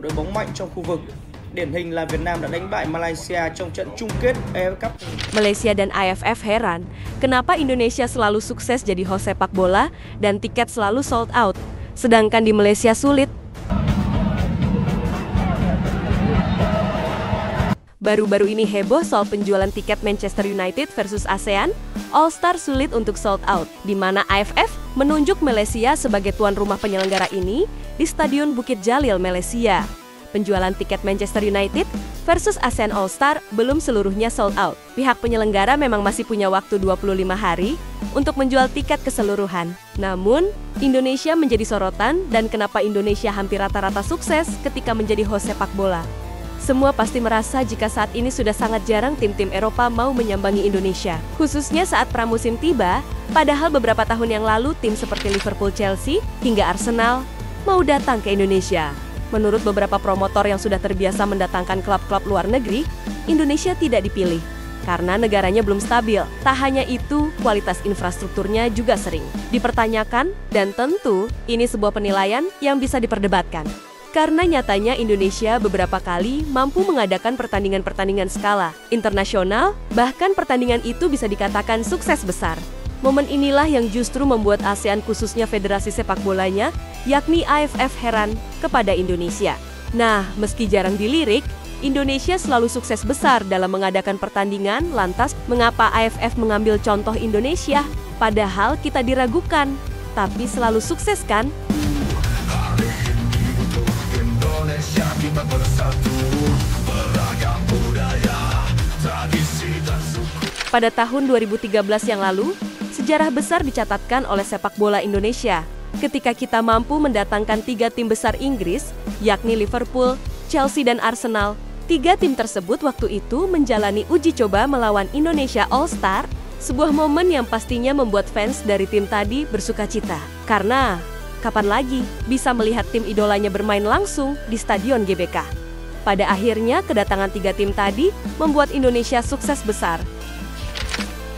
đội bóng mạnh trong khu vực. Điển hình là Việt Nam đã đánh bại Malaysia trong trận chung kết AFF Cup. Malaysia dan AFF heran, kenapa Indonesia selalu sukses jadi host sepak bola dan tiket selalu sold out, sedangkan di Malaysia sulit. Baru-baru ini heboh soal penjualan tiket Manchester United versus ASEAN, All-Star sulit untuk sold out, di mana AFF menunjuk Malaysia sebagai tuan rumah penyelenggara ini di Stadion Bukit Jalil, Malaysia. Penjualan tiket Manchester United versus ASEAN All-Star belum seluruhnya sold out. Pihak penyelenggara memang masih punya waktu 25 hari untuk menjual tiket keseluruhan. Namun, Indonesia menjadi sorotan dan kenapa Indonesia hampir rata-rata sukses ketika menjadi host sepak bola. Semua pasti merasa jika saat ini sudah sangat jarang tim-tim Eropa mau menyambangi Indonesia. Khususnya saat pramusim tiba, padahal beberapa tahun yang lalu tim seperti Liverpool, Chelsea, hingga Arsenal mau datang ke Indonesia. Menurut beberapa promotor yang sudah terbiasa mendatangkan klub-klub luar negeri, Indonesia tidak dipilih karena negaranya belum stabil. Tak hanya itu, kualitas infrastrukturnya juga sering dipertanyakan dan tentu ini sebuah penilaian yang bisa diperdebatkan. Karena nyatanya Indonesia beberapa kali mampu mengadakan pertandingan-pertandingan skala internasional, bahkan pertandingan itu bisa dikatakan sukses besar. Momen inilah yang justru membuat ASEAN khususnya Federasi Sepak Bolanya, yakni AFF heran kepada Indonesia. Nah, meski jarang dilirik, Indonesia selalu sukses besar dalam mengadakan pertandingan, lantas mengapa AFF mengambil contoh Indonesia? Padahal kita diragukan, tapi selalu sukses kan? Pada tahun 2013 yang lalu, sejarah besar dicatatkan oleh sepak bola Indonesia ketika kita mampu mendatangkan 3 tim besar Inggris, yakni Liverpool, Chelsea, dan Arsenal. 3 tim tersebut waktu itu menjalani uji coba melawan Indonesia All-Star, sebuah momen yang pastinya membuat fans dari tim tadi bersukacita. Karena kapan lagi bisa melihat tim idolanya bermain langsung di Stadion GBK? Pada akhirnya, kedatangan 3 tim tadi membuat Indonesia sukses besar.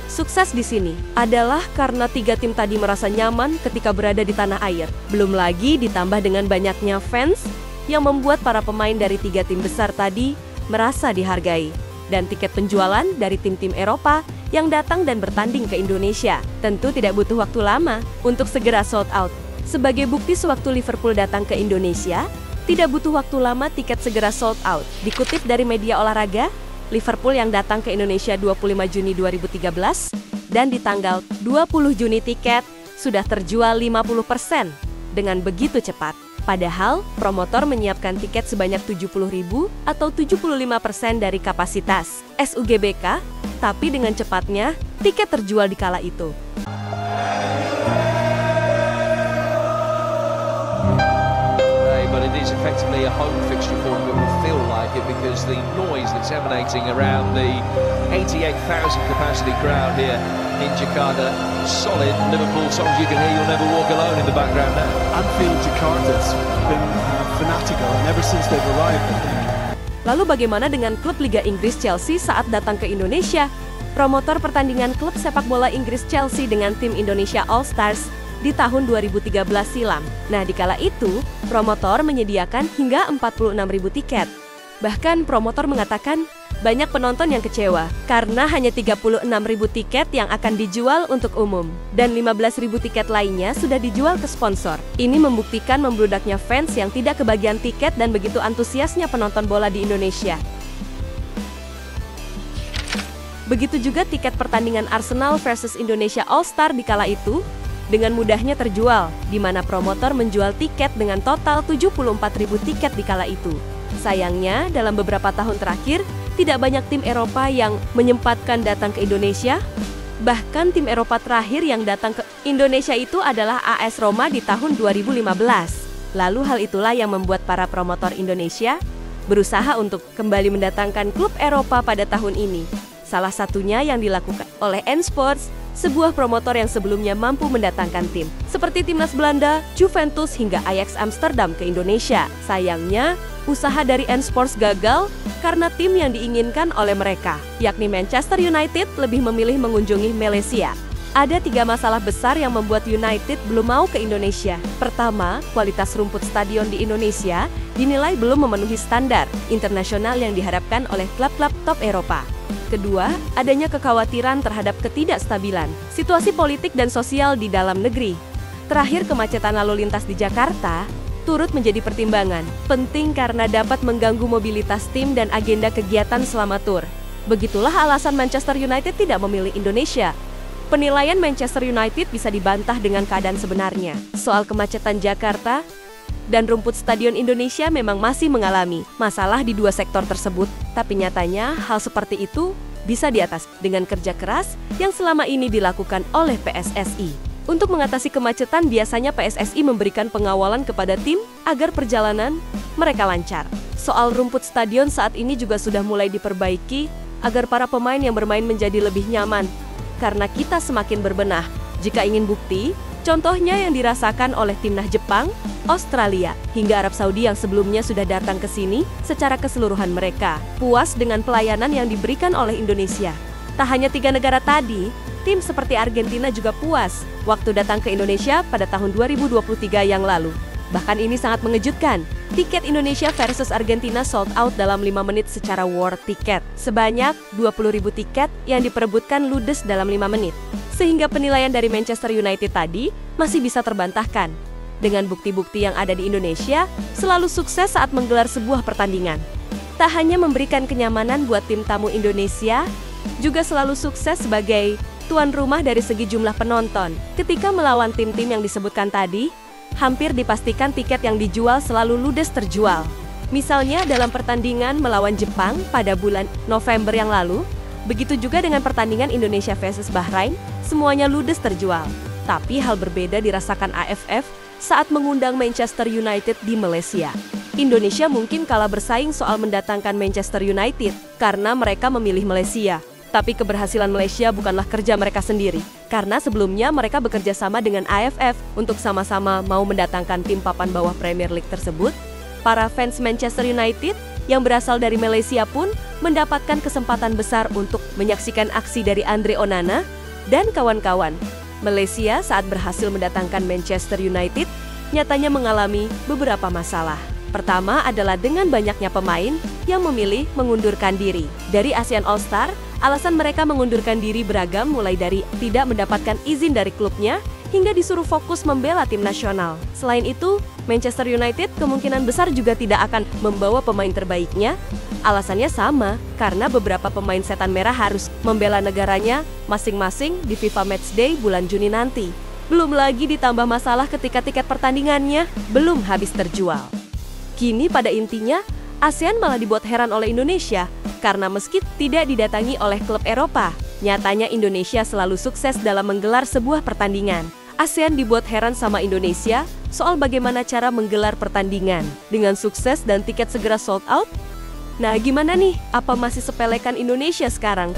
Sukses di sini adalah karena 3 tim tadi merasa nyaman ketika berada di tanah air. Belum lagi ditambah dengan banyaknya fans yang membuat para pemain dari 3 tim besar tadi merasa dihargai. Dan tiket penjualan dari tim-tim Eropa yang datang dan bertanding ke Indonesia tentu tidak butuh waktu lama untuk segera sold out. Sebagai bukti sewaktu Liverpool datang ke Indonesia, tidak butuh waktu lama tiket segera sold out. Dikutip dari media olahraga, Liverpool yang datang ke Indonesia 25 Juni 2013 dan di tanggal 20 Juni tiket sudah terjual 50% dengan begitu cepat. Padahal promotor menyiapkan tiket sebanyak 70.000 atau 75% dari kapasitas SUGBK, tapi dengan cepatnya tiket terjual di kala itu. But it is effectively a home fixture for them. It will feel like it because the noise that's emanating around the 88,000 capacity crowd here in Jakarta, solid Liverpool songs you can hear. You'll never walk alone in the background now. Anfield Jakarta's been fanatical and ever since they've arrived, I think. Lalu bagaimana dengan klub Liga Inggris Chelsea saat datang ke Indonesia? Promotor pertandingan klub sepak bola Inggris Chelsea dengan tim Indonesia All Stars di tahun 2013 silam. Nah, di kala itu, promotor menyediakan hingga 46.000 tiket. Bahkan promotor mengatakan banyak penonton yang kecewa karena hanya 36.000 tiket yang akan dijual untuk umum dan 15.000 tiket lainnya sudah dijual ke sponsor. Ini membuktikan membludaknya fans yang tidak kebagian tiket dan begitu antusiasnya penonton bola di Indonesia. Begitu juga tiket pertandingan Arsenal versus Indonesia All-Star di kala itu dengan mudahnya terjual, di mana promotor menjual tiket dengan total 74.000 tiket di kala itu. Sayangnya, dalam beberapa tahun terakhir, tidak banyak tim Eropa yang menyempatkan datang ke Indonesia. Bahkan tim Eropa terakhir yang datang ke Indonesia itu adalah AS Roma di tahun 2015. Lalu hal itulah yang membuat para promotor Indonesia berusaha untuk kembali mendatangkan klub Eropa pada tahun ini. Salah satunya yang dilakukan oleh N-Sports, sebuah promotor yang sebelumnya mampu mendatangkan tim seperti timnas Belanda, Juventus, hingga Ajax Amsterdam ke Indonesia. Sayangnya, usaha dari N-Sports gagal karena tim yang diinginkan oleh mereka, yakni Manchester United, lebih memilih mengunjungi Malaysia. Ada 3 masalah besar yang membuat United belum mau ke Indonesia. Pertama, kualitas rumput stadion di Indonesia dinilai belum memenuhi standar internasional yang diharapkan oleh klub-klub top Eropa. Kedua, adanya kekhawatiran terhadap ketidakstabilan situasi politik dan sosial di dalam negeri. Terakhir, kemacetan lalu lintas di Jakarta turut menjadi pertimbangan. Penting karena dapat mengganggu mobilitas tim dan agenda kegiatan selama tur. Begitulah alasan Manchester United tidak memilih Indonesia. Penilaian Manchester United bisa dibantah dengan keadaan sebenarnya. Soal kemacetan Jakarta dan rumput stadion Indonesia memang masih mengalami masalah di 2 sektor tersebut. Tapi nyatanya hal seperti itu bisa diatasi dengan kerja keras yang selama ini dilakukan oleh PSSI. Untuk mengatasi kemacetan, biasanya PSSI memberikan pengawalan kepada tim agar perjalanan mereka lancar. Soal rumput stadion saat ini juga sudah mulai diperbaiki agar para pemain yang bermain menjadi lebih nyaman. Karena kita semakin berbenah. Jika ingin bukti, contohnya yang dirasakan oleh timnas Jepang, Australia, hingga Arab Saudi yang sebelumnya sudah datang ke sini, secara keseluruhan mereka puas dengan pelayanan yang diberikan oleh Indonesia. Tak hanya 3 negara tadi, tim seperti Argentina juga puas waktu datang ke Indonesia pada tahun 2023 yang lalu. Bahkan ini sangat mengejutkan. Tiket Indonesia versus Argentina sold out dalam 5 menit secara war tiket. Sebanyak 20.000 tiket yang diperebutkan ludes dalam 5 menit. Sehingga penilaian dari Manchester United tadi masih bisa terbantahkan. Dengan bukti-bukti yang ada di Indonesia, selalu sukses saat menggelar sebuah pertandingan. Tak hanya memberikan kenyamanan buat tim tamu Indonesia, juga selalu sukses sebagai tuan rumah dari segi jumlah penonton. Ketika melawan tim-tim yang disebutkan tadi, hampir dipastikan tiket yang dijual selalu ludes terjual. Misalnya dalam pertandingan melawan Jepang pada bulan November yang lalu, begitu juga dengan pertandingan Indonesia versus Bahrain, semuanya ludes terjual. Tapi hal berbeda dirasakan AFF saat mengundang Manchester United di Malaysia. Indonesia mungkin kalah bersaing soal mendatangkan Manchester United karena mereka memilih Malaysia. Tapi keberhasilan Malaysia bukanlah kerja mereka sendiri. Karena sebelumnya mereka bekerja sama dengan AFF untuk sama-sama mau mendatangkan tim papan bawah Premier League tersebut. Para fans Manchester United yang berasal dari Malaysia pun mendapatkan kesempatan besar untuk menyaksikan aksi dari Andre Onana dan kawan-kawan. Malaysia saat berhasil mendatangkan Manchester United nyatanya mengalami beberapa masalah. Pertama adalah dengan banyaknya pemain yang memilih mengundurkan diri. Dari ASEAN All-Star, alasan mereka mengundurkan diri beragam, mulai dari tidak mendapatkan izin dari klubnya hingga disuruh fokus membela tim nasional. Selain itu, Manchester United kemungkinan besar juga tidak akan membawa pemain terbaiknya. Alasannya sama, karena beberapa pemain setan merah harus membela negaranya masing-masing di FIFA Matchday bulan Juni nanti. Belum lagi ditambah masalah ketika tiket pertandingannya belum habis terjual. Kini pada intinya, ASEAN malah dibuat heran oleh Indonesia, karena meski tidak didatangi oleh klub Eropa, nyatanya Indonesia selalu sukses dalam menggelar sebuah pertandingan. ASEAN dibuat heran sama Indonesia soal bagaimana cara menggelar pertandingan dengan sukses dan tiket segera sold out. Nah, gimana nih? Apa masih sepelekan Indonesia sekarang?